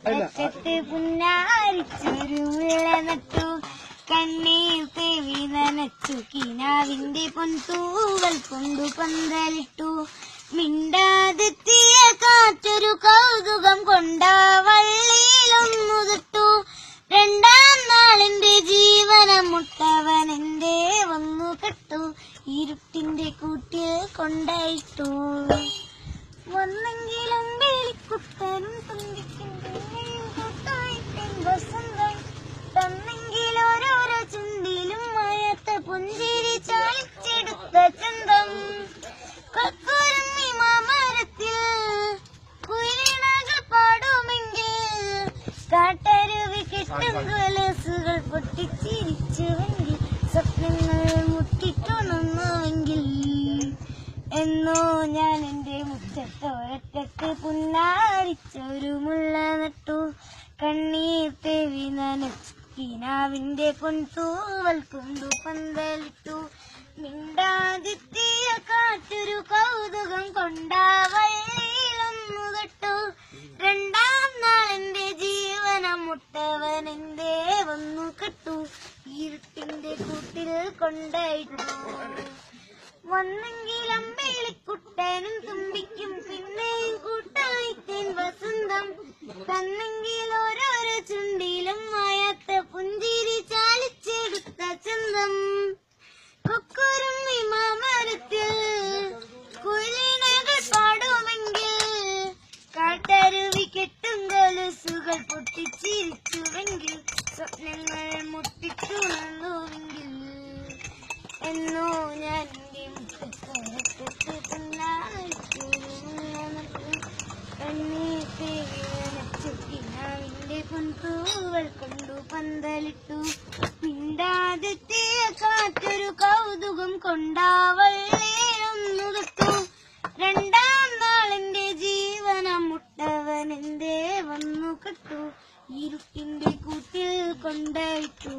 അറ്റത്ത് പുന്നാരിച്ചൊരു മുള്ള നട്ടു, കണ്ണീർ തേവി നനച്ചു, കിനാവിന്റെ പൊൻതൂവൽ കൊണ്ടു പന്തലിട്ടു. മിണ്ടാതെത്തിയ കാറ്റൊരു കൗതുകം കൊണ്ടാ വള്ളിയിലൊന്നു തൊട്ടു. രണ്ടാം നാളിന്റെ ജീവനമുട്ടവനെന്റെ വന്നു കെട്ടു, ഇരുട്ടിന്റെ കൂട്ടിൽ കൊണ്ടായിട്ടു. വന്നെങ്കിലും വേലിക്കുട്ടനും തുമ്പിക്കും കൂട്ടായിട്ടൻ വസന്തം തന്നെങ്കിൽ ഓരോരോ ചുണ്ടിലും മായാത്ത പുഞ്ചിരി ചാലിച്ചെടുത്ത ചന്തം. കക്കുരുന്നി മാമരത്തിൽ കുയിലിണകൾ പാടുമെങ്കിൽ കാട്ടരുവി കെട്ടും കൊലസുകൾ പൊട്ടിച്ചിരിച്ചുവെങ്കിൽ സ്വപ്നങ്ങൾ മുട്ടിട്ടുണർന്നുവെങ്കിൽ. എന്നോ ഞാൻ എന്റെ മുറ്റത്തോരറ്റത്ത് പുന്നാരിച്ചൊരു മുള്ള നട്ടു, കണ്ണീർ തേവി നനച്ചു, കിനാവിന്റെ പൊൻതൂവൽ കൊണ്ടു പന്തലിട്ടു. മിണ്ടാതിത്തിയ കാറ്റൊരു കൗതുകം കൊണ്ടാ വള്ളിയിലൊന്നു തൊട്ടു. രണ്ടാം നാളെന്റെ ജീവനമുട്ടവനെന്റെ വന്നു കെട്ടു, ഇരുട്ടിന്റെ കൂട്ടിൽ കൊണ്ടായിട്ടു. വന്നെങ്കിലും വേലിക്കുട്ടനും തുമ്പിക്കും പിന്നെയും കൂട്ടായിത്തേൻ വസന്തം തന്നെങ്കിൽ ഓരോരോ ചുണ്ടിലും മായാത്ത പുഞ്ചിരി ചാലിച്ചെടുത്ത ചന്തം. കൊക്കുരുമ്മി മാമരത്തിൽ കുയിലിണകൾ പാടുമെങ്കിൽ കാട്ടരുവി കെട്ടും കൊലുസുകൾ പൊട്ടിച്ചിരിച്ചുവെങ്കിൽ സ്വപ്നങ്ങൾ മുട്ടിട്ടുണർന്നുവെങ്കിൽ. എന്നോ ഞാൻ എന്റെ മുറ്റത്തോരറ്റത്ത് കണ്ണീർ തേവി നനച്ചു, കിനാവിന്റെ പൊൻതൂവൽ കൊണ്ടു പന്തലിട്ടു. മിണ്ടാതെത്തിയ കാറ്റൊരു കൗതുകം കൊണ്ടാ വള്ളിയിലൊന്നു തൊട്ടു. രണ്ടാം നാളിന്റെ ജീവനമുട്ടവനെന്റെ വന്നു കെട്ടു, ഇരുട്ടിന്റെ കൂട്ടിൽ കൊണ്ടായിട്ടു.